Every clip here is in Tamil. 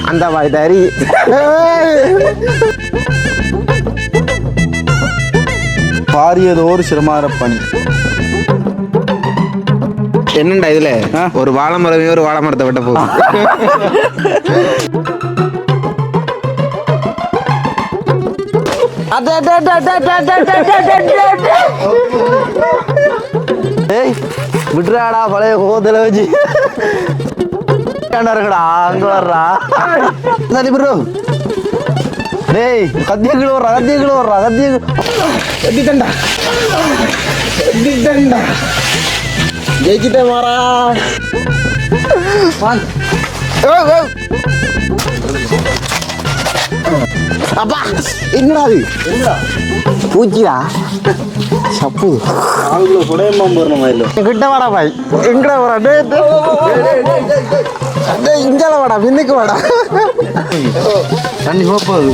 அந்த மாதிரி தரி பாரியதோர் சிரமார பணி. என்னண்டா இதுல ஒரு வாழை மரமே ஒரு வாழை மரத்தை வெட்ட போகுது. ஏய் விட்டுறாடா பழைய கோதல வச்சு இருக்கடா அங்க வர்றா சரி ப்ரோ. டேய் கத்தியக்கிழ வர்றா எட்டிட்டா ஜெயிச்சிட்டே மாறா. அப்பா என்னடா அது பூச்சியா சப்பு கிட்ட வாடா பாய் எங்கட வாடா இஞ்சால வாடா பின்னுக்கு வாடா தண்ணி போகுது.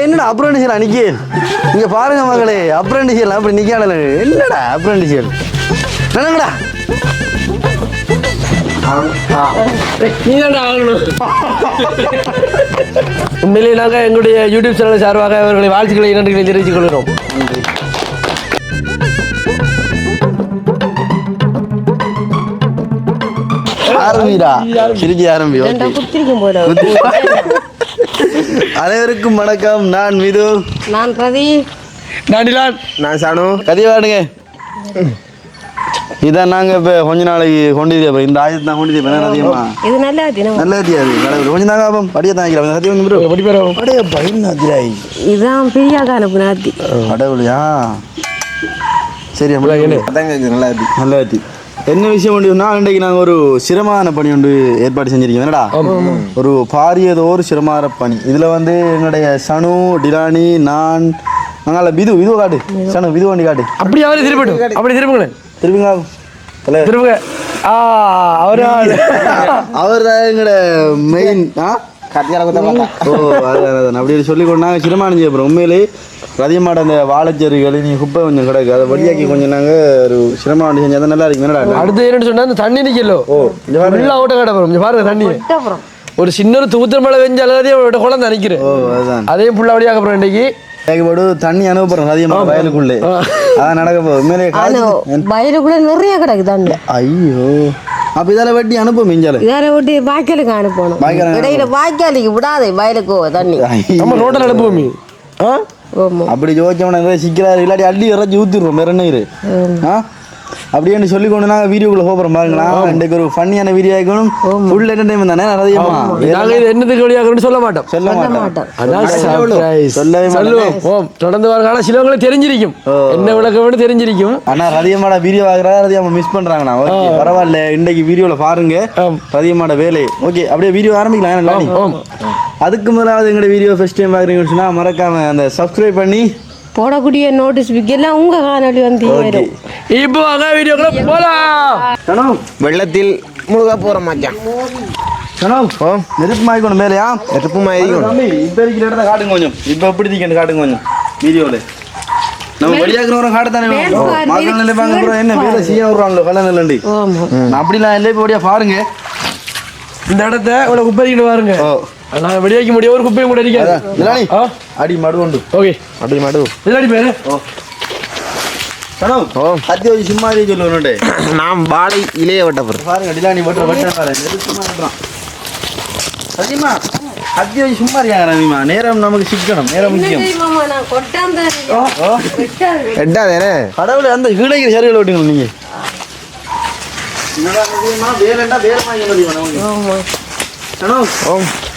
என்னடா அப்ரண்டிஷியல் அன்னைக்கு இங்க பாருங்க மகளே, அப்ரண்டிஷியல் அப்படி நிக்காடல. என்னடா அப்ரண்டிஷியல் என்னங்கடா உண்மையிலே நாங்கள் எங்களுடைய யூடியூப் சேனல் சார்பாக அவர்களை வாழ்த்துக்களை நன்றிகளை தெரிவித்துக் கொள்கிறோம். ஆரம்பிடா சிரிச்சு ஆரம்பி. அனைவருக்கும் வணக்கம். நான் மிது, நான் ரதி, நான் சானு. கதிவாடுங்க. இதான் நாங்க இப்ப கொஞ்ச நாளைக்கு கொண்டு இந்த ஆயுதத்தை தான் கொண்டு அதிகமா இது நல்ல தினம் நல்ல தெரியாது கொஞ்சம் நாங்க அப்போ படிய தான் சத்தியம் அடைய பயிர் அதிராய் இதுதான் பெரியாக அனுப்புன அத்தி அடவுலையா. சரி நல்லா ஆத்தி. என்ன விஷயம் ஒன்றுனா இன்றைக்கு நாங்கள் ஒரு சிரமான பணி ஒன்று ஏற்பாடு செஞ்சிருக்கோம். என்னடா ஒரு பாரியதோர் சிரமார பணி. இதில் வந்து எங்களுடைய சனு, டிலானி, நான் நாங்கள் விது காட்டு சனு விது வண்டி காட்டு அப்படி அவரு திருப்பட்டும் அப்படி திருப்புங்களேன் திருப்பிங்க திருப்புங்க. அவர் தான் எங்களோட மெயின். அப்படி சொல்லி கொண்டாங்க சிரமானம் செய்யப்போம். உண்மையிலே அதிகமாட அந்த வாழைச்செறிகள் நீ குப்பை கொஞ்சம் கிடக்கு அதை வழியாக்கி கொஞ்சம் நாங்கள் ஒரு சிரமம் செஞ்சால் நல்லா இருக்கு. என்னடா அடுத்து என்னன்னு சொன்னா அந்த தண்ணி நிக்கலோ நல்லா ஓட்ட கடை வரும் பாருங்க. தண்ணி ஒரு சின்ன ஒரு தூத்தல் மழை வெஞ்ச அளவு குழந்தை நினைக்கிறேன். அதே புள்ள வழியாக அப்புறம் இன்னைக்கு தண்ணி அனுப்புறோம் அதிகமாக வயலுக்குள்ளே அதான் நடக்க போகுது. வயலுக்குள்ள நிறைய கிடக்கு தண்ணி. ஐயோ அப்ப இதால வெட்டி அனுப்பும் மிஞ்சால இதால வெட்டி வாய்க்காலுக்கு அனுப்பணும். இடையில வாய்க்காலுக்கு விடாதே வயலுக்கு தண்ணி நம்ம ரோட்டில் அனுப்புவோமே. அப்படி ஜோதிச்சவன சிக்கிறாரு இல்லாட்டி அள்ளி இறச்சி ஊத்திடுவோம் வேற என்ன. அப்படின்னு சொல்லி கொண்டு நாங்கள் வீடியோக்குள்ள போகிறோம் பாருங்களா. இன்றைக்கு ஒரு ஃபன்னியான வீடியோ ஆகணும். ஃபுல் என்டர்டைன்மெண்ட் தானே நிறையமா. நாங்கள் இது என்னதுக்கு வழியாகணும்னு சொல்ல மாட்டோம். சொல்லவே சொல்லுவோம். தொடர்ந்து வரக்கான சிலவங்களுக்கு தெரிஞ்சிருக்கும் என்ன விளக்கம் தெரிஞ்சிருக்கும். ஆனா ரதியமாட வீடியோ ஆகிறா ரதியம்மா மிஸ் பண்றாங்கண்ணா. ஓகே பரவாயில்ல. இன்றைக்கு வீடியோல பாருங்க ரதியமாட வேலை. ஓகே அப்படியே வீடியோ ஆரம்பிக்கலாம். அதுக்கு முதலாவது எங்களோட வீடியோ ஃபர்ஸ்ட் டைம் பார்க்குறீங்கன்னு சொன்னால் மறக்காம அந்த சப்ஸ்கிரைப் பண்ணி போடக்கூடிய நோட்டீஸ் எல்லாம் உங்க காணொலி வந்து இப்போ வீடியோக்குள்ள போலாம். வெள்ளத்தில் முழுக போற மச்சான். நெருப்பு மாய்க்கணும் மேலையா நெருப்பு மாய்க்கணும். இப்போ இருக்கிற இடத்த காட்டுங்க கொஞ்சம். இப்போ எப்படி இருக்கேன்னு காட்டுங்க கொஞ்சம் வீடியோவில். நம்ம வெளியாக்குறவங்க காட்டுத்தானே மக்கள் நிலைப்பாங்க. அப்புறம் என்ன வேலை செய்ய விடுறாங்களோ கல்ல நிலண்டி அப்படிலாம் இல்லை. இப்போ அப்படியே பாருங்க இந்த இடத்த இவ்வளோ குப்பைக்கிட்டு பாருங்க. நான் வெளியாக்க முடியும் ஒரு குப்பையும் கூட இருக்காது. அடி மடு உண்டு. ஓகே அடி மடு இல்லாடி பேரு அத்தியாவசி சும்மா சொல்லுவோம். நாம் வாழை இலைய வெட்ட போறோம் பாருங்க. டிலானி வெட்டுறேன் சத்தியமா அத்தியாவசி சும்மா இருக்காங்க. நேரம் நமக்கு சிக்கணும். நேரம் முக்கியம். கடவுளை அந்த கீழே சரிகள் ஓட்டுங்க நீங்க. வேலைண்டா வேலை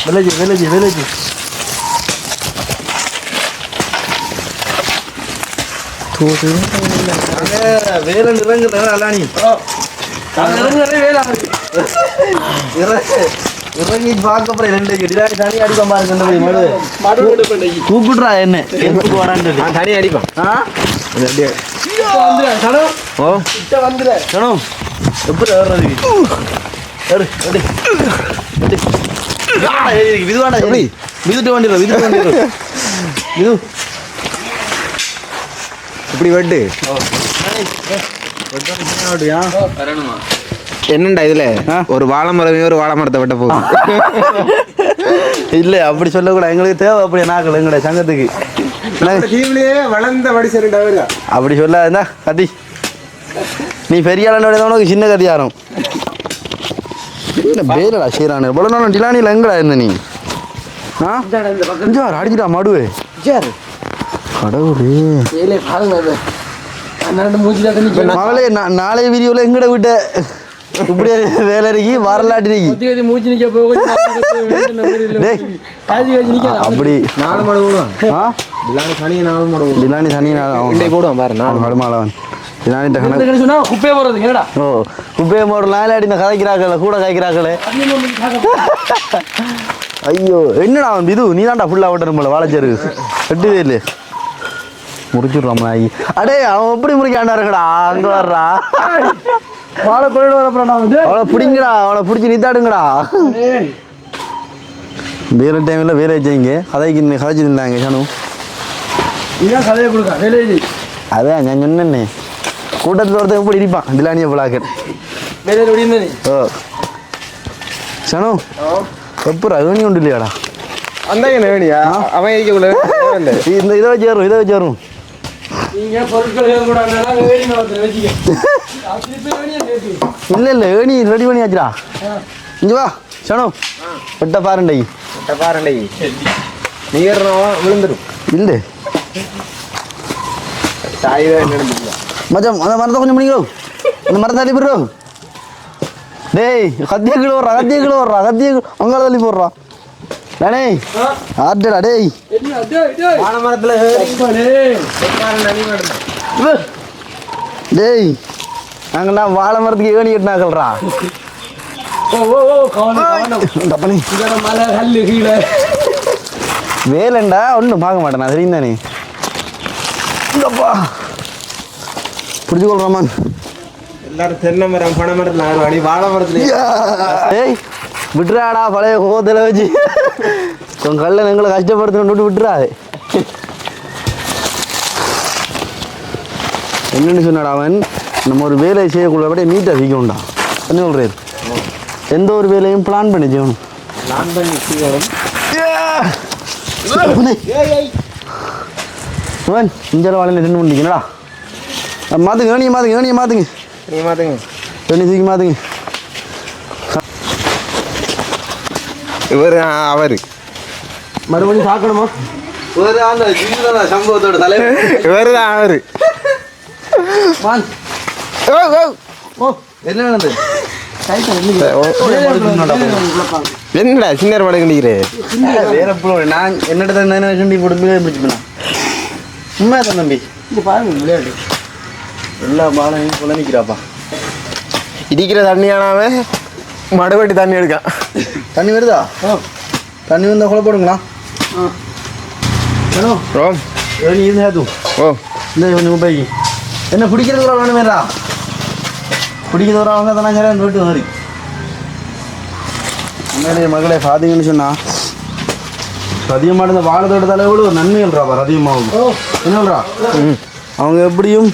வில்லேஜ் வில்லேஜ் வில்லேஜ் வேலை இறங்குறா அல்லானி இறங்கி பார்க்க போறேன். ரெண்டு டிலானி தனி அடிப்பான் பாருங்க. கூப்பிடுறா என்ன தனி அடிப்பான். எப்படி விதுவாண்டா எப்படி விதுட்டு வண்டிடுறோம். விதுட்டு வண்டிடுறோம். இது இப்படி வெட்டு என்னண்டா இதுல ஒரு வாழை மரமே ஒரு வாழை மரத்தை வெட்ட போகுது. இல்லை அப்படி சொல்லக்கூடாது, எங்களுக்கு தேவை அப்படி நாக்கள் எங்களுடைய சங்கத்துக்கு வளர்ந்த வடிசா அப்படி சொல்லாதுந்தா கத்தி. நீ பெரிய ஆளோட உனக்கு சின்ன கத்தியாரம் பேரடா சீரானு இவ்வளோ நாளும் டிலானியில் எங்கடா இருந்த நீ? அடிச்சுட்டா மடுவே கடவுளே. மகளே நாளைய வீடியோல எங்கட விட்ட இப்படி வேலை இருக்கி வரலாற்று அப்படி டிலானி சனி போடுவான் பாரு கடுமாளவன் குப்பையை போடலாம் இந்த கதைக்கிறாக்கள் கூட காய்க்கிறாக்களே. ஐயோ என்னடா அவன் இது நீ தான்டா ஃபுல்லாக ஓட்டணும் போல வாழைச்சேரு வெட்டுதே இல்லை முடிச்சுடுறான் ஆகி. அடே அவன் எப்படி முடிக்காண்டாருங்கடா அங்கே வர்றா வாழை கொண்டு வரப்படா அவனை பிடிங்கடா அவனை பிடிச்சி நித்தாடுங்கடா. வேலை டைமில் வேலை செய்யுங்க கதைக்கு கதைச்சு இருந்தாங்க சனு கதையை கொடுக்க வேலை. அதான் நான் சொன்னேன்னே கூட்டத்தில் ஒருத்தன் எப்படி இருப்பான் டிலானியை புலாக்கர். ஓ சனு எப்பரா ஏணி ஒன்று இல்லையாடா? அந்த வேணியா அவன் இந்த இதை வச்சு வரும் இதை வச்சு வரும். இல்லை இல்லை ஏணி ரெடி பண்ணியாச்சுடா. இங்கே வா சனு வெட்ட பாருண்டை நீ விழுந்துடும் இல்லை மச்சான் அந்த மரத்தை கொஞ்சம் பண்ணிக்கிறோம் அந்த மரத்தை தள்ளி போடுறோம். டேய் கத்திய கீழே வர்றா அங்கே தள்ளி போடுறா டே ஆட்டடா டேய் டேய் நாங்கள்னா வாழை மரத்துக்கு ஏணி கட்டினாக்கள்றா. வேலைண்டா ஒன்றும் பார்க்க மாட்டேன் நான் தெரியும் தானே இங்கப்பா பிடிச்சி கொள்றாமான் எல்லாரும் தென்னை மரம் பனை மரத்தில் அடி வாழை மரத்துல ஏய் விட்டுறாடா பழைய கோவத்தில் வச்சு உன் கல்ல எங்களை கஷ்டப்படுத்தணும் விட்டுறாது. என்னென்னு சொன்னாடா அவன் நம்ம ஒரு வேலையை செய்யக்குள்ள அப்படியே நீட்டாக செய்யணும்டா என்ன சொல்கிறேன். எந்த ஒரு வேலையும் பிளான் பண்ணி செய்யணும். அவன் இஞ்சர வாழையில் நின்று பண்ணிக்கணடா மாற்றுங்க ஏணியை மாற்றுங்க ஏணி தூக்கி மாற்றுங்க. இவர் அவர் மறுபடியும் பார்க்கணுமா? சம்பவத்தோட தலைவர் இவர் தான் அவர். என்ன நடந்தது? என்னடா சின்ன படம் கண்டிக்கிறேன் வேற நான் என்னட்ட தண்ணி போட்டு உண்மையா தான் தம்பி விளையாடு எல்லா பாலையும் குழந்தைக்கிறாப்பா. இடிக்கிற தண்ணியானாவே மடுவட்டி தண்ணி எடுக்கான். தண்ணி வருதா? தண்ணி வந்தால் கொலை போடுங்களா? ஓ இந்த கொஞ்சம் பைக்கு என்ன பிடிக்கிறது ஒரு வேணுமேடா பிடிக்கிறது ஒரு அவங்க தானே சரி வீட்டு மாதிரி உண்மையிலேயே மகளே பார்த்தீங்கன்னு சொன்னால் அதிகமாக இந்த வாழை தோட்டத்தால் எவ்வளோ ஒரு நன்மைகள்றாப்பா அதிகமாகும் என்னல்றா அவங்க எப்படியும்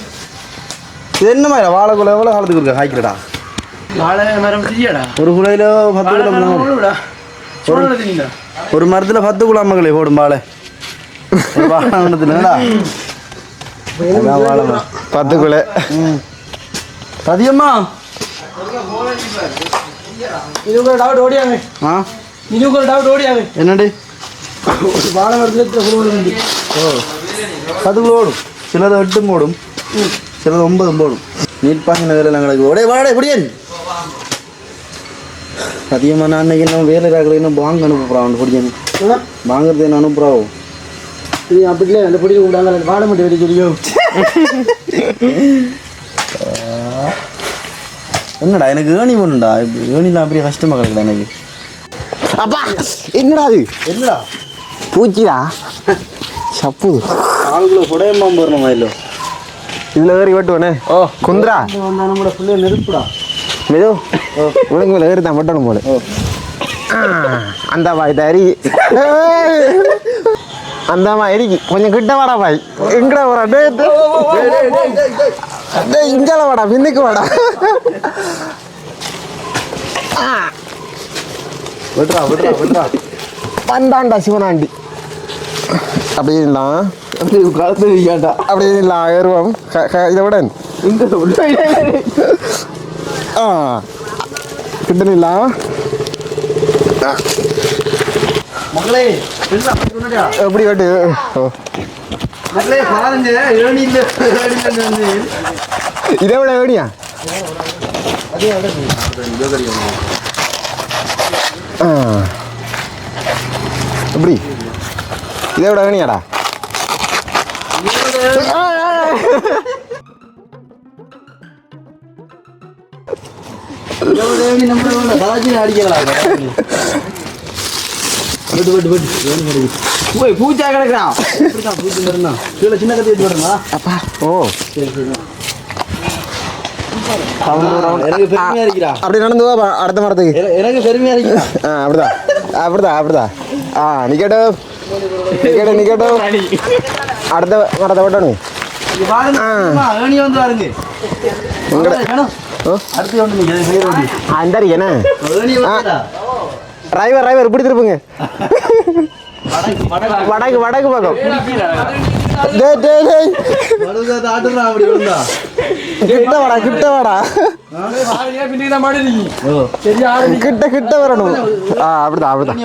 என்ன மாதிரி வாழைக்குள்ள எவ்வளோ காலத்துக்கு இருக்கா காய்க்கிறடா வாழை மரம் தெரியாடா ஒரு குலையில 10 கிலோ ஒரு மரத்தில் 10 கிலோ மகளே போடும் வாழை வாழைடா 10 கிலோ அதிகமா டவுட் ஓடியாங்க என்னடி வாழை மரத்தில் 10 கிலோ ஓடும் சிலது 8 ஓடும் சிலது 9 போடும் நீட்பாங்க நகரில் எங்களுக்கு ஒடே வாடே குடியன் அதிகமாக நான் அன்னைக்கு இன்னும் வேலை ராக்களை இன்னும் வாங்க அனுப்புகிறான் அவன் பிடிக்கணும் வாங்குறது என்ன அனுப்புகிறாவோ அப்படிலே அந்த பிடிக்க கூடாது வாழை மட்டும் வெடி தெரியும். என்னடா எனக்கு ஏணி போடணும்டா ஏணிலாம் அப்படியே கஷ்டமாக கிடக்குடா எனக்கு. அப்பா என்னடா அது என்னடா பூச்சிடா சப்பு ஆளுக்குள்ள புடையம்பாம்பு வரணுமா இல்லை இதில் ஏறி வெட்டுவானே ஓ குந்திரா வந்தால் நம்மளோட பிள்ளைய நெருப்புடா மெது உனக்கு மேலே ஏறி தான் வெட்டணும் போல அந்த வாய் தறி அந்த மாதிரி கொஞ்சம் கிட்ட வாடா பாய் எங்கட வாடா டேய் இங்கல வாடா பின்னுக்கு வாடா விட்றா வந்தாண்டா சிவனாண்டி அப்படின்லாம் அப்படி காலத்து வைக்காண்டா அப்படின்லாம் ஏறுவோம் இதை விட இங்க கிட்டலாம் மகளே எப்படி கட்டு மகளே பாருங்க இதை விட ஏடியா எப்படி இதை விட வேணியாடா பூச்சா கிடக்குறான் கீழே சின்ன கத்தி எடுத்து வரணுமா அப்பா ஓ எனக்கு பெருமையா இருக்கிறா அப்படி நடந்து அடுத்த மரத்துக்கு எனக்கு பெருமையா இருக்கிறா அப்படிதான் அப்படிதான் அப்படிதான் நிக்கட்டோ நிக்கட்டோ அடுத்த மரத்தை விட்டணும் வந்து பாருங்க அந்த என்ன டிரைவர் இப்படி திருப்புங்க வடக்கு வடக்கு பக்கம் கிட்ட வாடா கிட்ட வாடா கிட்ட கிட்ட வரணும் அப்படிதான் அப்படிதான்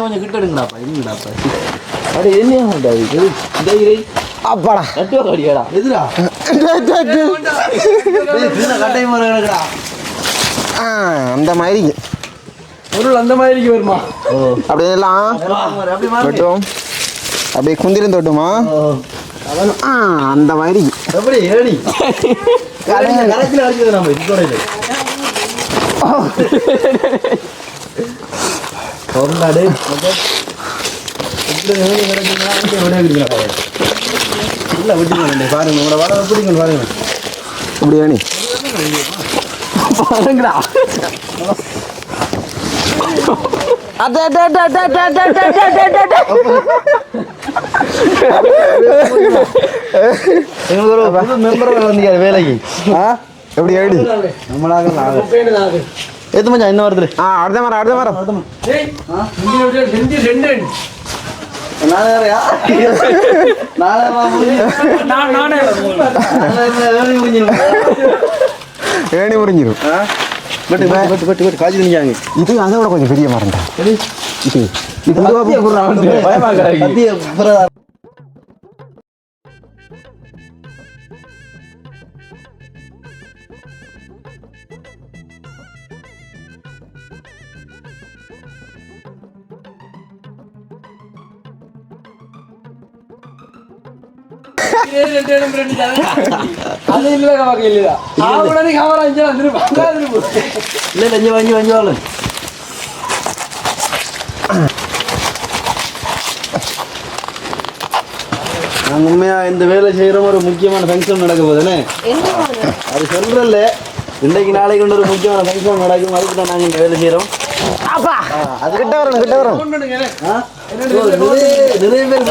அப்பாடா எதுரா அந்த மாதிரி பொருள் அந்த மாதிரி வருமா அப்படியே எல்லாம் தொட்டும் அப்படியே குந்திரம் தொட்டுமா அந்த மாதிரி பாருங்க உங்களோட வர பிடிங்க பாருங்க இப்படி வேணி பாருங்கடா வேலைக்கு எப்படி எப்படி எது மஞ்சா என்ன வருது அடுத்த மரம் அடுத்த மரம் ஏணி முறிஞ்சிடும் காய்ச்சி நிற்காங்க இது அதை விட கொஞ்சம் பெரிய மரம்டா இது உண்மையா இந்த வேலை செய்யற ஒரு முக்கியமான ஃபங்க்ஷன் நடக்க போதுன்னு அது சொல்றல இன்றைக்கு நாளைக்கு ஒரு முக்கியமான ஃபங்க்ஷன் நடக்கும் அதுக்கு தான் நாங்க இந்த வேலை செய்யறோம் அது கிட்ட வரணும் கிட்ட வரும் நிறைய பேர்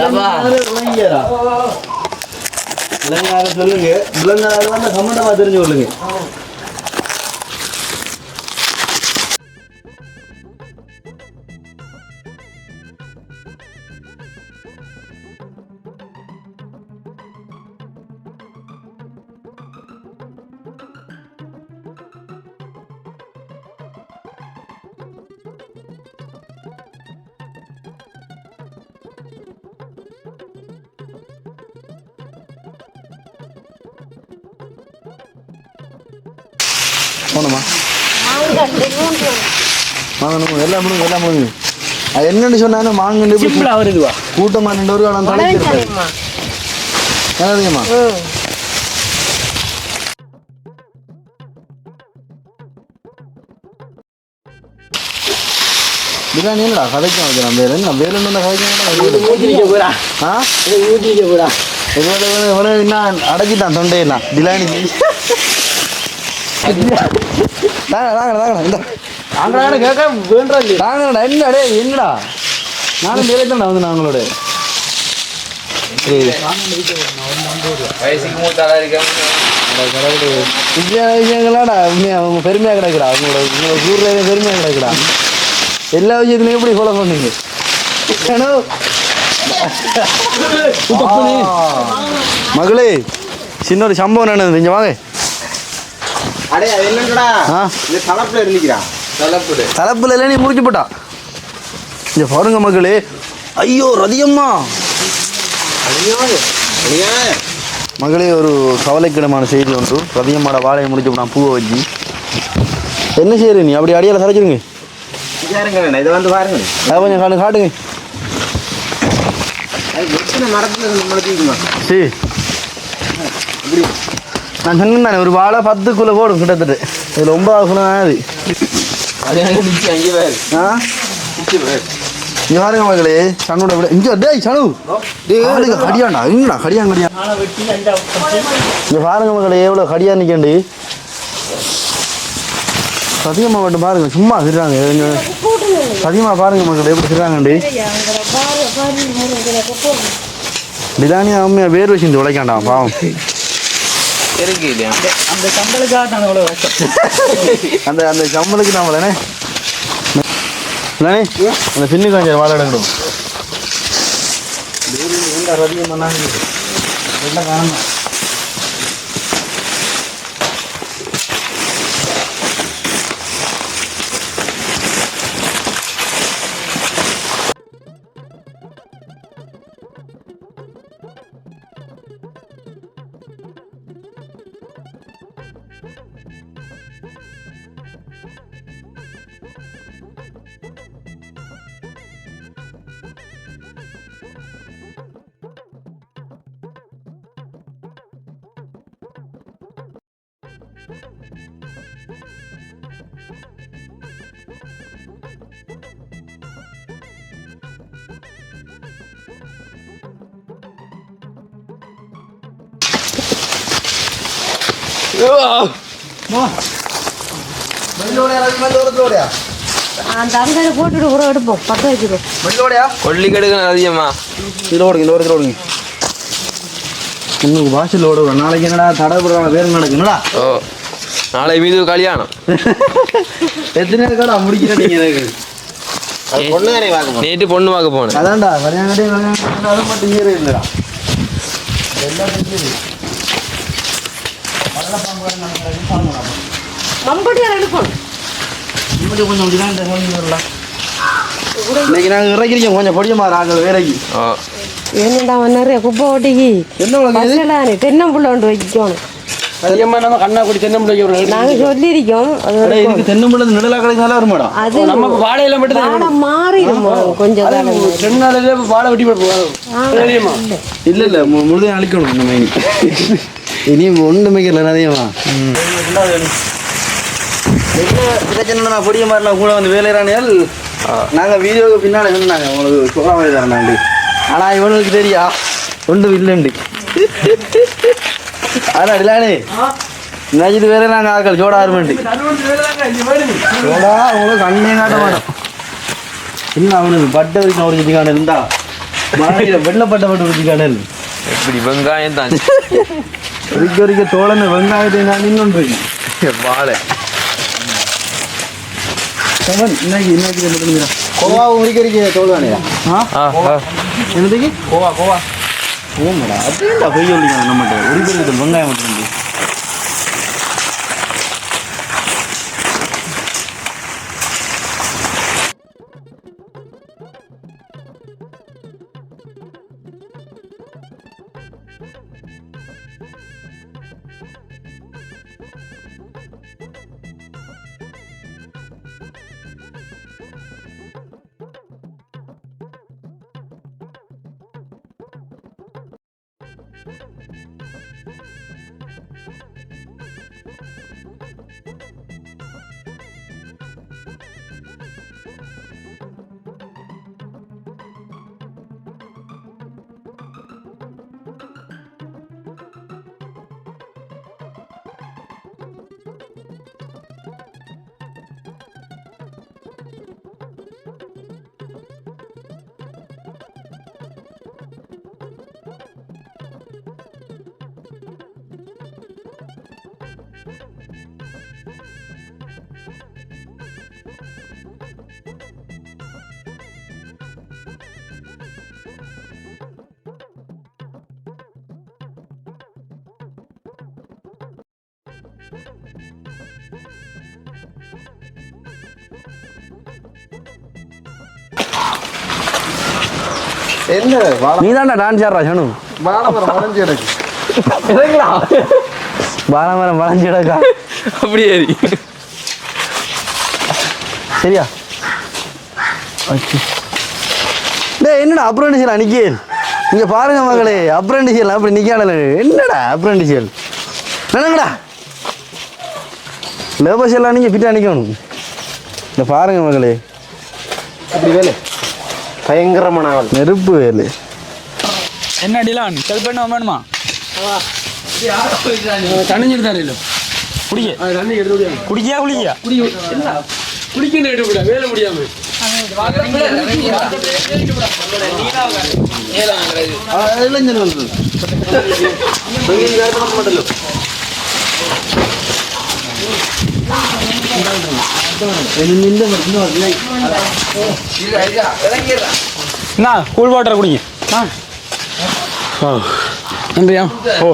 விலங்காக சொல்லுங்க விலங்காக வந்து கமெண்டமா தெரிஞ்சு கொள்ளுங்க போனோமா வாங்கணும் எல்லாம் முடியும் எல்லாம் முடியும் அது என்னன்னு சொன்னா மாங்கன்னு கூட்டமா 2 ஒரு காலம் தலைச்சிருக்கேன் பிரியாணி என்னடா கதைக்கும் வைக்கிறேன் வேறு என்ன வேறு என்ன கதைக்கும் என்ன அடைச்சிட்டான் தொண்டையெல்லாம் பிரியாணிக்கு என்னடா நானும் வேலை தான் வந்து நாங்களோட வயசுக்கு மூத்தாளா இருக்காங்க. விஷயங்களாடா அவங்க பெருமையாக கிடக்குறா உங்களோட ஊரில் பெருமையாக கிடக்குறா. எல்லா விஷயத்துலையும் எப்படி ஃபாலோ பண்ணுங்க. மகளே சின்ன ஒரு சம்பவம் நடந்தது இங்க வாங்க. அடே அது என்னடா இந்த தலப்புல இருந்துக்கிறா. தலைப்புல இல்லை நீ முடிச்சு போட்டா. இங்க பாருங்க மகளே. ஐயோ ரதியம்மா மகளே ஒரு கவலைக்கிடமான செய்தி ஒன்று. ரதியம்மாட வாழையை முடிச்சு போட்டான் பூவை வச்சு. என்ன செய்யற நீ அப்படி அடியால சரைச்சிருங்க. இதை வந்து பாருங்க. அதை கொஞ்சம் காட்டுங்க. சரி நான் சொன்னேன் ஒரு வாழை 10 போடும் கிட்டத்தட்ட. இதில் 9 குலம் ஆகுது. இங்கே பாருங்க மகளே. சனோட விட இங்கே டேய் சனு கடியாண்டா இங்கடா கடியா. இங்கே பாருங்க மகளே எவ்வளோ கடியா நிற்கண்டு. சத்தியமாக மட்டும் பாருங்க சும்மா சிறாங்க. சத்தியமாக பாருங்க மகளே எப்படி சிறாங்கண்டு. நிதானியா அம்மையா வேர் வச்சு உழைக்காண்டாம் பாவம். அந்த சம்பளுக்காக தான் அவ்வளோ கஷ்டம். அந்த சம்பளுக்கு நம்மளே அந்த பின்னு காஞ்ச வாழை எடுக்கணும். ரதியம் பண்ணாங்க காரணம். அந்த அங்கே போட்டுட்டு கூட எடுப்போம் 10 வச்சுருவோம். கொல்லி கெடுக்கணும் அதிகமா. இதில் ஓடுங்க இந்த ஓரத்தில் ஓடுங்க. இன்னும் வாசல் ஓடுவோம். நாளைக்கு என்னடா தடவை வேறு நடக்குங்களா? ஓ நாளை மீது கல்யாணம். எத்தனை கடை முடிக்கிறேன் நீங்கள்? பொண்ணு பார்க்க நேற்று பொண்ணு பார்க்க போனேன். அதான்டா கல்யாணம் அது மட்டும் ஈர இல்லைடா. மம்பட்டியார் எடுக்கணும். இன்னைக்கு நாங்கள் இறக்கிறீங்க கொஞ்சம் பொடியமா நாங்கள் வேலைக்கு. என்னடா நிறைய குப்பை ஓட்டிக்கு என்ன தென்னம்புள்ள ஒன்று வைக்கணும். நம்ம கண்ணா குடி தென்னம்பிள்ளை நாங்கள் சொல்லியிருக்கோம். இதுக்கு தென்னம்பிள்ளை நிழலா கிடைச்சாலும் வரும் மேடம். அது நம்ம வாழையில மட்டும் வாழை மாறிடும் கொஞ்சம் காலம். 2 நாளிலே வாழை வெட்டி போடுவோம். இல்லை இல்லை முழுதையும் அழிக்கணும். இந்த மெயின் இனியும் ஒன்று மிக்கல நிறையமா பிரச்சனை. நான் பொடிய மாதிரிலாம் கூட வந்து வேலைறானியால் நாங்கள் வீடியோவுக்கு பின்னாடி சொன்னாங்க உங்களுக்கு சொல்ல மாதிரி தரேன். ஆனால் இவனுக்கு தெரியா ஒன்றும் இல்லைண்டு. அதான் இல்லானே நினைச்சிட்டு வேற நாங்கள் ஆக்கள் சோடா ஆரம்பிட்டு சோடா உங்களுக்கு கண்ணே காட்ட மாட்டோம். இல்லை அவனுக்கு பட்டை வரைக்கும் ஒரு சிக்கான இருந்தா வெள்ளப்பட்ட பட்டு ஒரு சிக்கான எப்படி வெங்காயம் தான் வரைக்க தோழனை வெங்காயத்தை நான் இன்னொன்று வாழை இன்னைக்கு கோவாவும் உரிக்க தோல்வானையா? என்னதுக்கு கோவா ஓமடா அப்படின்டா பொய் சொல்லிங்க. நம்மகிட்ட உரிக்கிறது வெங்காயம் மட்டும். என்ன நீ தான்டா டான்ஸ் ஆடுறா சனு. வாழைமரம் வளைஞ்சு கிடக்கு. வாழைமரம் வளைஞ்சு கிடக்கா. அப்படியே சரியா? டேய் என்னடா அப்ரெண்டிஷியல் நிக்கேன்? இங்க பாருங்க மகளே, அப்ரெண்டிஷியல் அப்படி நிக்காடல. என்னடா அப்ரெண்டிஷியல்? என்னங்கடா லேபர்ஸ் எல்லாம் நீங்க ஃபிட்டா நிக்கணும். இந்த பாருங்க மகளே, அப்படி வேலை பயங்கரமான ஆள். நெருப்பு வேலை. என்ன டிலான் செல் பண்ண வேணுமா? தண்ணி எடுத்தாரு குடிக்க தண்ணி எடுத்து குடிக்கியா குளிக்கியா? குடிக்கணும் எடுக்க வேலை முடியாம என்ன கூல் வாட்டர் குடிங்க. நன்றியா? ஓ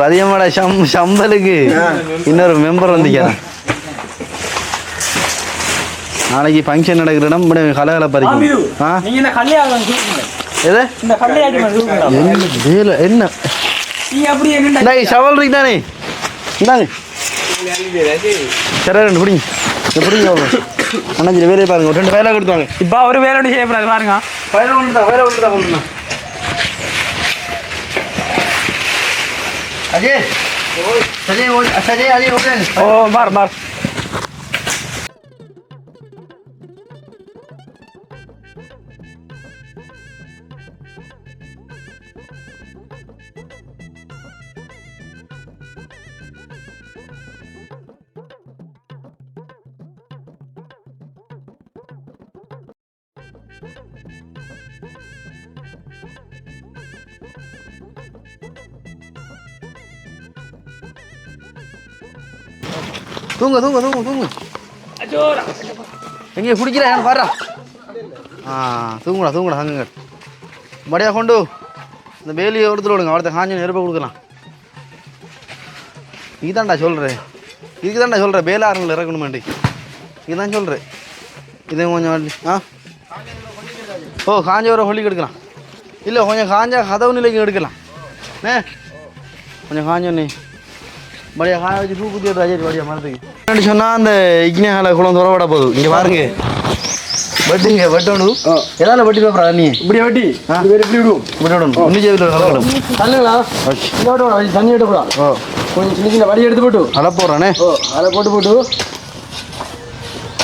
அதிகமான சம்பளுக்கு இன்னொரு மெம்பர் வந்துக்கிறேன். நாளைக்கு ஃபங்க்ஷன் நடக்கிற இடம் கலகலை பறிக்கும். என்ன சவால் தானே இந்தாங்க சரி ரெண்டு பிடிங்க பிடிங்க அண்ணாச்சி வேலையை பாருங்க. ஒரு 2 வயலாக கொடுத்தாங்க. இப்போ அவர் வேலை செய்யப்படாது பாருங்க. வயலை கொண்டு தான் अजय सजय अजय हो गए. ओ मार मार தூங்க எங்கே குடிக்கிறேன் பாரு. தூங்குடா தங்குங்க மடியா கொண்டு இந்த வேலியை எடுத்துட்டு விடுங்க. அவர்த்த காஞ்சு நெருப்பை கொடுக்கலாம். இதுதான்டா சொல்கிறேன், இதுக்கு தான்டா சொல்கிறேன் வேலாறுங்களை இறக்கணுமாண்டி. இதுதான் சொல்கிறேன். இதே கொஞ்சம் ஓ காஞ்ச வர ஹொலிக்கு எடுக்கலாம். இல்லை கொஞ்சம் காஞ்சா கதவு நிலைக்கு எடுக்கலாம். கொஞ்சம் காஞ்சோன்னே மடியா காய வச்சு பூ குத்தி எடுத்து மடியா மரத்துக்கு சொன்னால் அந்த இக்னியால குளம் துறவிட போகுது. இங்கே பாருங்க வெட்டுங்க வெட்டணும். எதால வெட்டி பாப்பா நீ இப்படி வெட்டி இப்படி விடுவோம் இப்படி விடணும். இன்னும் ஜெயிவில் கலக்கணும் தண்ணிங்களா தண்ணி எடுத்து போடா. கொஞ்சம் சின்ன சின்ன வடி எடுத்து போட்டு அலை போடுறானே. அலை போட்டு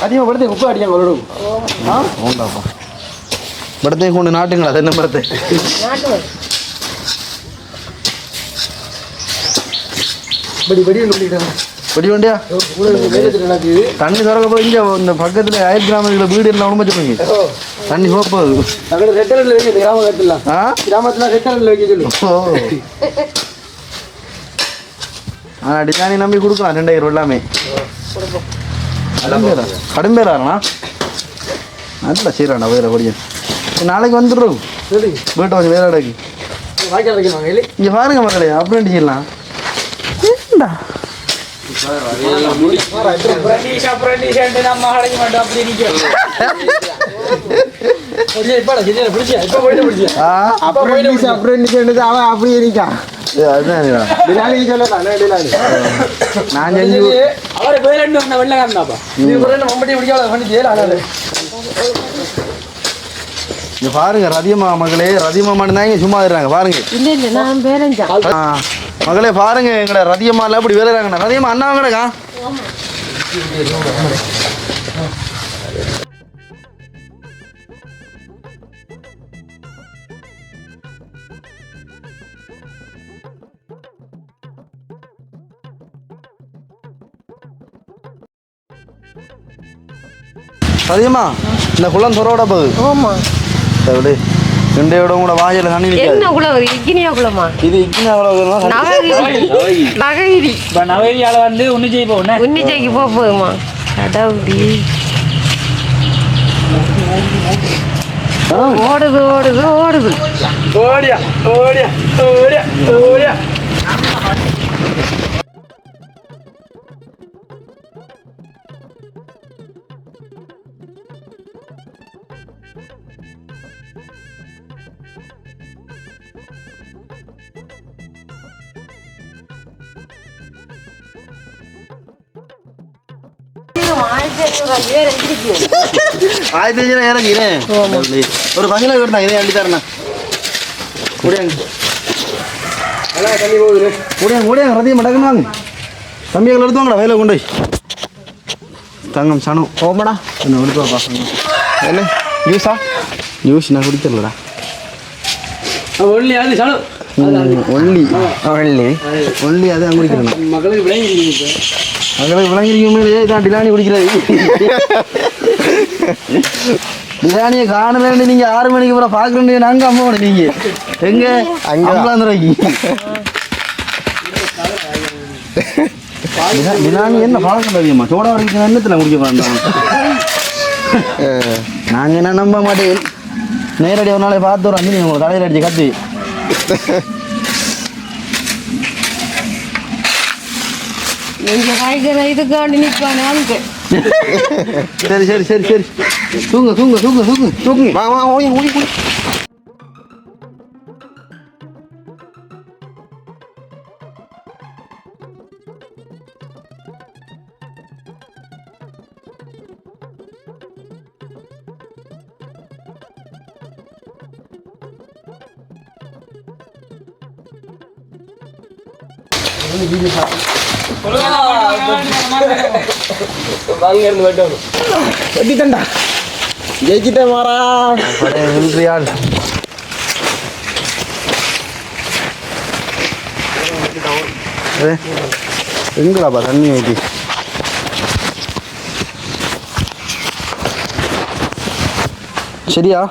அதிகமாக படுத்து குப்பை அடிக்காங்க ஒரு உண்டாப்பா படத்தை கொண்டு நாட்டுங்களா அது என்ன படத்தை படி வண்டியா தண்ணி திறக்க போய் இங்கே இந்த பக்கத்தில் அயல் கிராமத்தில் வீடு எல்லாம் உடம்பு வச்சுருங்க தண்ணி சோப்பாது ரெட்டரில் வைக்கிறது கிராமத்தில் கிராமத்தில் ரெட்டரில் வைக்க சொல்லி டிசானி நம்பி கொடுக்கலாம் 2000 எல்லாமே கடும்பேராண்ணா நல்ல சீராண்ணா வேற படியும் நாளைக்கு வந்துடுறோம் வீட்டை கொஞ்சம் வேற இடக்கு இங்கே பாருங்க மக்களே அப்படின்னு செய்யலாம் அப்படியே இருக்கான் நான் செஞ்சு இங்க பாருங்க ரதியம்மா மகளே ரதியம்மா மட்டும்தான் சும்மா இருக்காங்க பாருங்க இல்ல நான் பேரஞ்சா மகளே பாருங்க எங்களை ரதியம்மா எல்லாம் அப்படி வேலைறாங்கண்ணா ரதியம்மா அண்ணா வாங்கடா ரதியம்மா இந்த குளம் துறவோட போகுது ஆமா எப்படி இண்டையோட கூட வாயில தண்ணி என்ன குளம் இக்கினியா குளமா இது இக்கினா நககிரி நவகிரியால வந்து உன்னிச்சைக்கு போகுமா கடவுடி ஓடுது ஓடுது ஓடுது ஓடியா ஓடியா ஓடியா ஓடியா ஒரு பங்கில கேட்டா இதே அள்ளி தரேண்ணா முடியாங்க ரதியம் மடக்குன்னு வாங்க தம்பிகள் எடுத்துவாங்கடா வயலை கொண்டு போய் தங்கம் சனு போமாடா என்ன எடுத்துவா பசங்க என்ன ஜூஸா ஜூஸ் நான் குடிக்கிறலடா ஒன்லி அது சனு ஒன்லி ஒன்லி அதை குடிக்கிறேன் மகளுக்கு விளங்கி மகளுக்கு விளங்கிருக்குமே இதான் டிலானி குடிக்கிறது பிரியாணியை காணலன்னு நீங்க 6 மணிக்கு அப்புறம் பாக்குறேன் நாங்க அம்மா நீங்க எங்க அங்கலாந்துரைக்கு பிரியாணி என்ன பழக்கம் தெரியுமா சோடா வரைக்கும் எண்ணத்துல குடிக்க வேண்டாம் நாங்க என்ன நம்ப மாட்டேன் நேரடி ஒரு நாளை பார்த்து ஒரு 5 உங்களை தலையில அடிச்சு கத்தி நீங்க காய்கறி இதுக்காண்டி நிற்பானே அங்கே சரி சரி சரி சரி தூங்க தூங்க தூங்க தூங்க தூங்க வா வா ஓடி ஓடி ஓடி வெட்டிட்டா ஜெயிச்சிட்டே மாறா வென்றியாள் எங்கடாப்பா தண்ணி ஊற்றி சரியா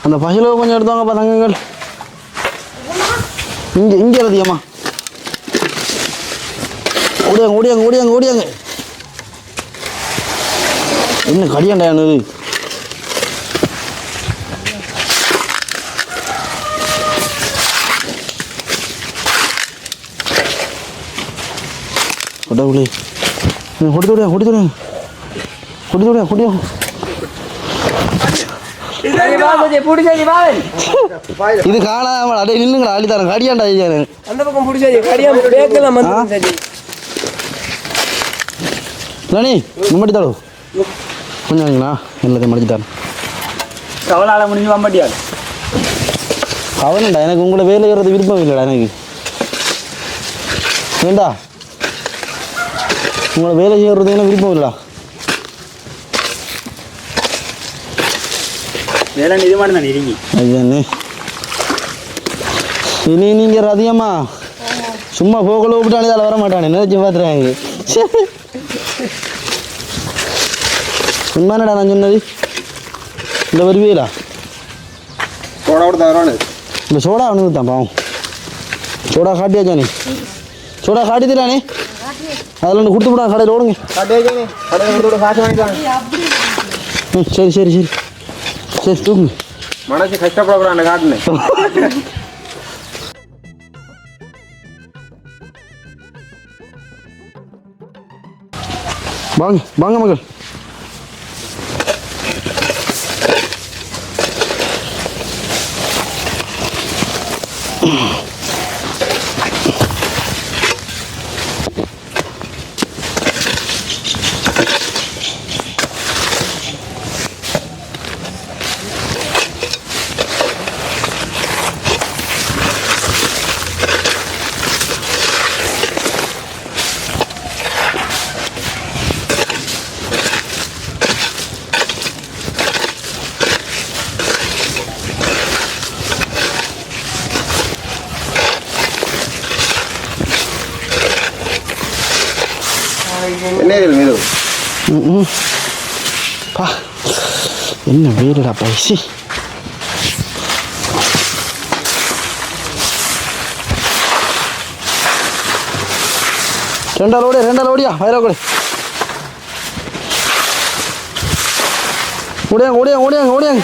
அந்த பசில கொஞ்சம் எடுத்தாங்கப்பா தங்கங்கள் இங்கே இங்கே ரதியம்மா ஓடியாங்க ஓடியாங்க ஓடியாங்க ஓடியாங்க என்ன கடியாண்டானது கடவுளே கொடுத்து விடுங்க கொடுத்து விடுங்க கொடுத்து விடுங்க குடியா இது காணாம அடே நில்லுங்களா அள்ளித்தாரன் கடியாண்டா அந்த பக்கம் பிடிச்சாச்சு கடியாம பேக்கலாம் ராணி முன்னாடி தாளோ கொஞ்சம் வாங்கிங்களா எல்லாத்தையும் மடிச்சுட்டாரு கவலால முடிஞ்சு வம்பட்டியாது அவனண்டா எனக்கு உங்களை வேலை ஏறது விருப்பம் இல்லைடா எனக்கு வேண்டா உங்களை வேலை செய்யறது எனக்கு விருப்பம் இல்லைடா வேலை இது மாதிரி தான் நெருங்கி ஐயண்ணே இனி நீங்கள் அதிகமா சும்மா போகல விட்டாலே அதில் வர மாட்டானே நினைச்சு பார்த்துறாங்க உண்மையானடா நான் சொன்னது இந்த வருவீங்களா சோடா கூட தவறானு இந்த சோடா அவனுக்கு தான் பாவம் சோடா காட்டியாச்சா நீ சோடா காட்டி தரானே அதில் ஒன்று கொடுத்து விடா கடையில் ஓடுங்க சரி சரி சரி சரி தூக்குங்க மனசு கஷ்டப்படக்கூடாது காட்டுனேன் வாங்க வாங்க மகள் என்ன மீது பா என்ன வீடுடா பைசி ரெண்டாள் ஓடியா வயலா கூட ஓடியாங்க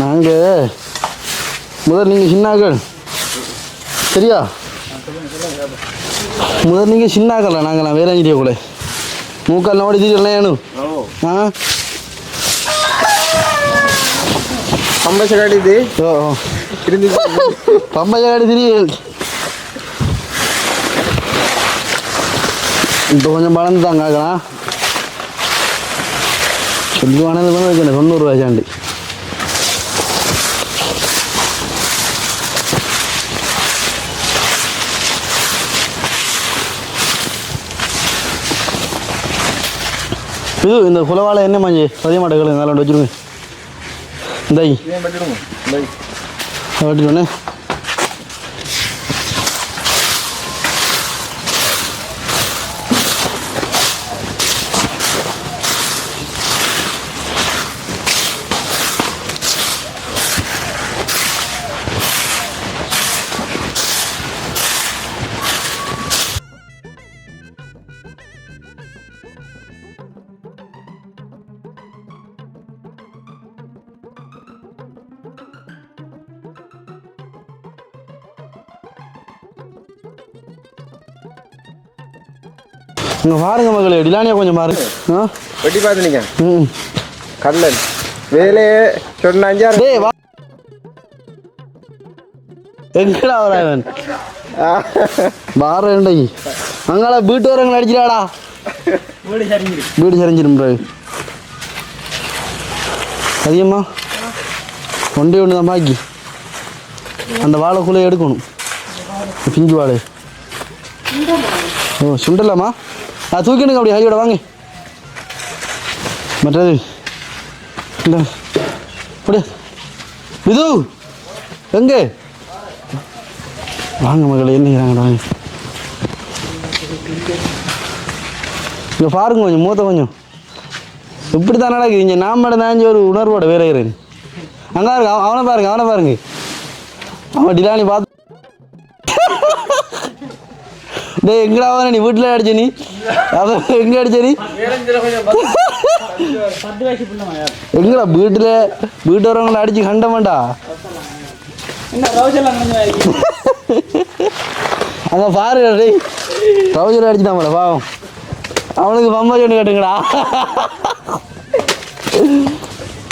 நாங்கள் முதல் நீங்கள் சின்னாக்கள் சரியா முதல் நீங்கள் சின்னாக்கல நாங்கள் வேற அஞ்சிட்டிய கூட மூக்கால் ஓடி திடீர்னு ஆ பம்பை காட்டிது ஓ இருந்து பம்பையை காட்டி திடீர் இப்போ கொஞ்சம் பலந்து தான் காக்கலாம் சொல்லுவானது வந்து 90 ரூபாய் சாண்டி இது இந்த குலவாழை என்ன மாஞ்சி பதிய மாட்டேங்க நல்லா வச்சுருங்க இந்த வெட்டிடுவோண்ணே இங்கே பாருங்க மகளே டிலானியா கொஞ்சம் பாருங்க ஆ வெட்டி பார்த்து நிற்க ம் கல்லன் வேலையே சொன்ன 5 டேய் வா எங்கடா வராவன் பாருண்டை அங்கால வீட்டு வரவங்களை அடிச்சிடாடா வீடு சரிஞ்சிடும் ப்ரோ அதிகமா ஒன்றே ஒன்று தான் பாக்கி அந்த வாழைக்குள்ளே எடுக்கணும் பிஞ்சு வாழை ஓ சுண்டலாமா தூக்கிடுங்க அப்படி ஹையோட வாங்க மற்றது இந்த அப்படியே இது எங்கே வாங்க மகளே என்ன வாங்க இங்கே பாருங்க கொஞ்சம் மூத்த கொஞ்சம் இப்படி தான் நடக்குது நான் மட்டும் தான் ஒரு உணர்வோட வேற இருக்கிறேன் அங்கே இருக்கு அவனை பாருங்க அவன் டிலானி பார்த்து டேய் எங்கடா வர நீ வீட்டில் அடிச்ச நீ அவன் எங்கே அடிச்ச நீ எங்கடா வீட்டு வரவங்களை அடிச்சு கண்டமாண்டா அங்கே பாருங்க டேய் ரவுஜர் அடிச்சுதான் போல பாவம் அவனுக்கு பம்பா சொண்டு கட்டுங்கடா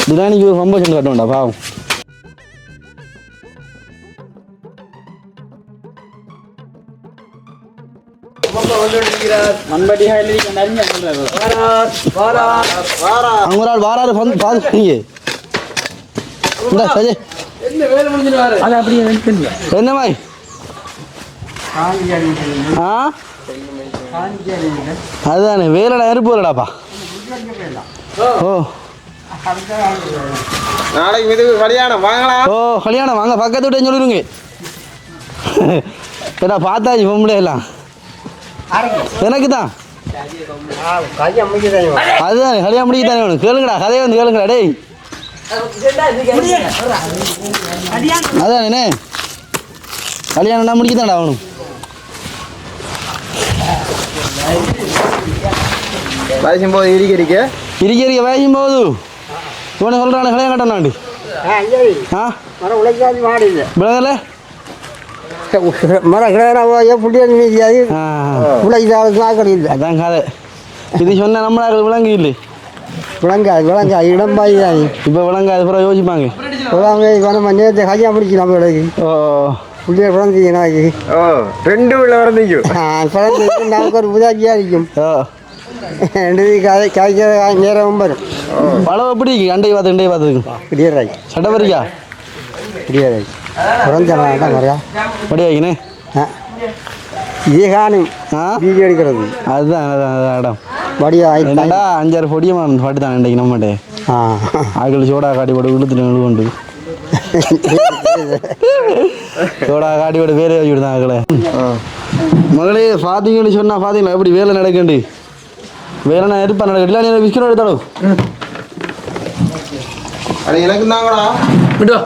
டிலானிக்கு ஒரு பம்பா சொண்டு கட்டுவேன்டா பாவம் வாராரு பாத்துங்க என்ன மாதிரி ஆ அதுதானே வேலைடா நெருப்பு வரடாப்பா ஓ நாளைக்கு இது கல்யாணம் வாங்கலாம். ஓ கல்யாணம் வாங்க பக்கத்து விட்டு சொல்லிடுங்க ஏடா பார்த்தாச்சு பொம்பளை எல்லாம் எனக்கு தான் அதுதான் கல்யாணம் முடிக்க தானே வேணும் கேளுங்கடா கதையை வந்து கேளுங்கடா டேய் அதானே கல்யாணம்னா முடிக்க தான்டா ஆகணும் வயசும் போது இருக்க இருக்க வயசும் போது இவனை சொல்கிறானே கல்யாணம் கட்டணாண்டு ஆ விளங்கல அதான் கதை இது சொன்ன நம்மளாக விளங்கு இல்லை விளங்கா இடம் பாய் தான் இப்போ விளங்காது அப்புறம் யோசிப்பாங்க நேற்று கல்யாணம் முடிச்சு நம்மளுக்கு ஓ புள்ளிய குழந்தைங்க ஓ 2 பிள்ளை வரந்தீங்க. குழந்தைக்கு நமக்கு ஒரு உதாச்சியாக இருக்கும் ஓ காய்க்கிற நேரம் வரும் பழம் எப்படி அண்டை பார்த்ததுக்கு கிடியராய் சட்டப்பரிக்கா கிடியராய் குறைஞ்சா மறையா படியாக்கினே இதே காணும் ஆ வீடியோ எடுக்கிறது அதுதான் அதுதான் இடம் வடியா என்னடா 5-6 பொடியமா பாட்டு தான் இன்றைக்கு நம்மகிட்ட ஆக்கள் சோடா காட்டி போட்டு விழுத்துட்டு விழுவுண்டு சோடா காட்டி போட்டு வேலையை வச்சு விடுதான் ஆக்களை மகளே பார்த்தீங்கன்னு சொன்னா பார்த்தீங்களா எப்படி வேலை நடக்கண்டு வேலை நான் இருப்பா நடக்கல இல்லை நீ விஸ்கரம் எடுத்தாலும் அது எனக்கு தாங்கடா. விட்டோ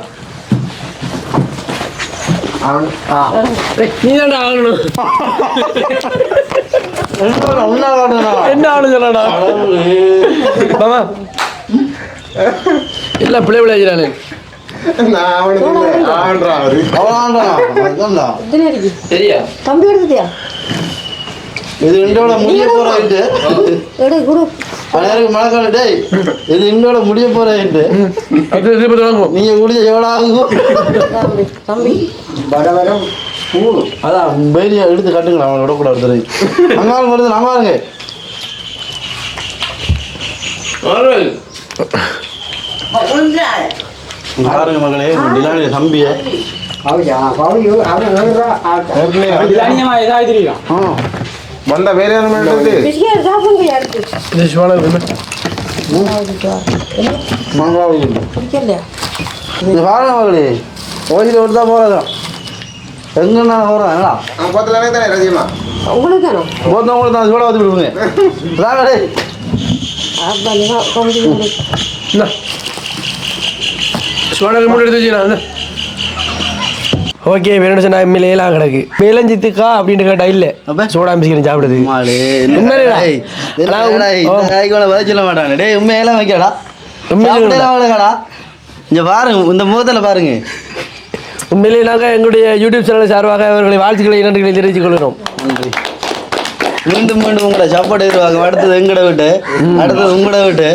நீ தான்டா ஆகணும் என்ன ஆகணும் சொல்லடா பாமா இல்லை பிள்ளை விளையாடுறானே நான் அவனுக்கு ஆடுறா அவரு. சரியா கம்பி எடுத்துட்டியா இது இண்டோட முடிய போறாயிட்டு எடு குடு அனைவருக்கு மழைக்கால டேய் இது இண்டோட முடிய போறாயிட்டு அது திருப்பி வாங்குவோம் நீங்க குடிச்ச எவ்வளோ ஆகும் தம்பி வடவரம் பூடு அதான் பைரியா எடுத்து கட்டுங்களா அவனை விடக்கூடாது ஒருத்தரை அங்காலும் வருது நம்ம பாருங்க பாருங்க மகளே டிலானி தம்பிய அநியமா ஏதாவது தெரியும் வந்த வேற என்ன பிஸ்கட் சாப்பிடுங்க எடுத்து இது சுவால இருக்கு பிடிக்கலையா இது பாருங்க மகளே ஓசியில் விட்டு தான் போகிறதான் எங்கன்னா போகிறோம் என்னடா நான் பத்தல தானே ரஜிமா உங்களுக்கு தானே போத்தவங்களுக்கு தான் சோடா ஊற்றி விடுங்க ராகடே அப்பா கம்பி சுவாடல் மூணு எடுத்து வச்சுக்கலாம் ஓகே வேணும் சொன்னா எம்எல்ஏலாம் கிடக்கு வேலஞ்சித்துக்கா அப்படின்னு கேட்டா இல்லை சோடா மிசிக்கிறேன் சாப்பிடுது சொல்ல மாட்டாங்க டேய் உண்மையெல்லாம் வைக்கடா உண்மையிலடா இங்க பாருங்க இந்த முகத்தில் பாருங்க உண்மையிலேயே நாங்கள் எங்களுடைய யூடியூப் சேனல் சார்பாக அவர்களை வாழ்த்துக்களை நன்றிகளை தெரிவித்துக் கொள்கிறோம் நன்றி மீண்டும் மீண்டும் உங்களோட சப்பாட்டு எதிர்வாங்க அடுத்தது எங்கட விட்டு அடுத்தது உங்களோட விட்டு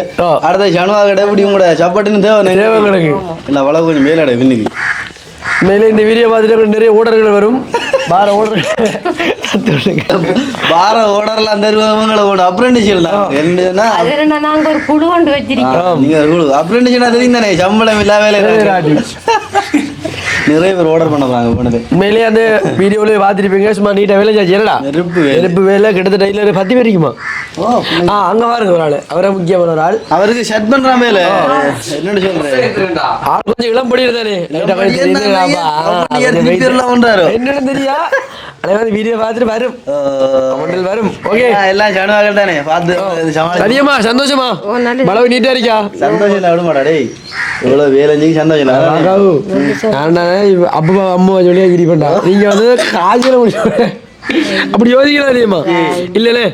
அடுத்தது சனுவாகிட்ட இப்படி உங்களோட சப்பாட்டுன்னு தேவை கிடக்கு இல்லை வளவு கொஞ்சம் மேலாட பின்னுக்கு மேலே இந்த வீடியோ பார்த்துட்டு நிறைய ஓடர்கள் வரும் பார ஓடர்கள் பார ஓடர்லாம் தருவங்களை ஓட அப்ரெண்டிஷியல் தான் என்னன்னா நாங்க ஒரு குழு கொண்டு வச்சிருக்கோம் நீங்க அப்ரெண்டிஷியல் தெரியும் தானே சம்பளம் இல்லா வேலை நிறைய பேர் ஆர்டர் பண்ண போறாங்க போனது உண்மையிலேயே அந்த வீடியோவில் பார்த்துருப்பீங்க சும்மா நீட்டாக வேலை செஞ்சு என்னடா நெருப்பு வேலை கிட்டத்தட்ட இல்லை 10 பேர் இருக்குமா அங்கே பாருங்க ஒரு ஆள் அவரை முக்கியமான ஒரு ஆள் அவருக்கு ஷட் பண்ற மேல என்னன்னு சொல்றேன் ஆள் கொஞ்சம் இளம் படி இருந்தானே என்னன்னு தெரியா அதே மாதிரி வீடியோ பார்த்துட்டு வரும் கமெண்டில் வரும் ஓகே எல்லாம் சனுவாக தானே பார்த்து சரியம்மா சந்தோஷமா மழை நீட்டா இருக்கா சந்தோஷம் இல்லை விடுமாடா டேய் இவ்வளோ வேலை செஞ்சு சந்தோஷம் அப்பா அம்மா சொல்லியா கிரி பண்ணா நீங்க வந்து காய்ச்சல அப்படி யோசிக்கலாம் தெரியுமா இல்லைண்ணே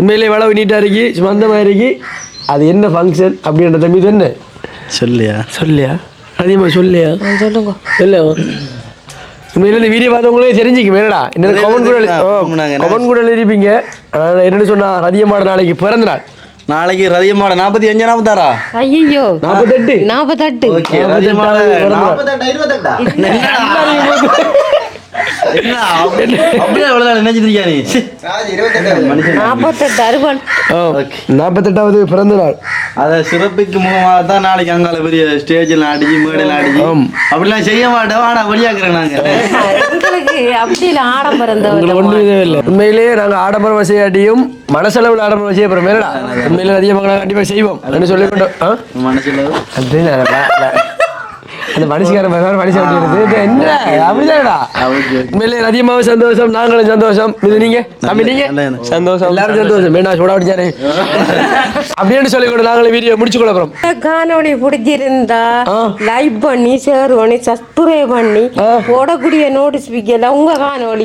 உண்மையிலே வளவு நீட்டா இருக்கு சுமந்தமா இருக்கு அது என்ன ஃபங்க்ஷன் அப்படின்ற தம்பி இது என்ன சொல்லியா அதிகமா சொல்லியா சொல்லுங்க இல்லை உண்மையில இந்த வீடியோ பார்த்தவங்களே தெரிஞ்சுக்க மேடா என்ன கமெண்ட் கூட எழுதிப்பீங்க என்னன்னு சொன்னா அதிகமான நாளைக்கு பிறந்த நாள் நாளைக்கு ரதியம்மாட 45 46 ஐயோ 48 ஓகே ரதியம்மாட 48 அப்படியே அவ்வளவுதான் நினைச்சிருக்கியா நீ 48 அறுபன் 48வது பிறந்த நாள். அதை சிறப்பிக்கு முகமாக தான் நாளைக்கு அங்கால பெரிய ஸ்டேஜில் அடிச்சு மேடையில் அடிச்சு அப்படிலாம் செய்ய மாட்டோம். ஆனா வழியாக்குறேன் நாங்க எங்களுக்கு அப்படி ஆடம்பரம் உங்களுக்கு ஒன்றும் இதுவே இல்லை. உண்மையிலேயே நாங்கள் ஆடம்பரம் செய்யாட்டியும் மனசளவில் ஆடம்பரம் செய்ய போகிறோம். மேலடா உண்மையிலே அதிகமாக நாங்கள் கண்டிப்பாக செய்வோம் என்று சொல்லிக்கொண்டோம். மனசுல அந்த மனுஷக்காரன் மனுஷன் என்ன அப்படிதான்டா. உண்மையிலே அதிகமாக சந்தோஷம், நாங்களும் சந்தோஷம். இது நீங்க தம்பி நீங்க சந்தோஷம், எல்லாரும் சந்தோஷம். வேணா சூடா அடிச்சானே அப்படின்னு சொல்லிக்கொண்டு நாங்களும் வீடியோ முடிச்சு கொள்ளப்போம். காணொளி பிடிச்சிருந்தா லைக் பண்ணி ஷேர் பண்ணி சப்ஸ்கிரைப் பண்ணி போடக்கூடிய நோட்டிபிகேஷன் உங்க காணொளி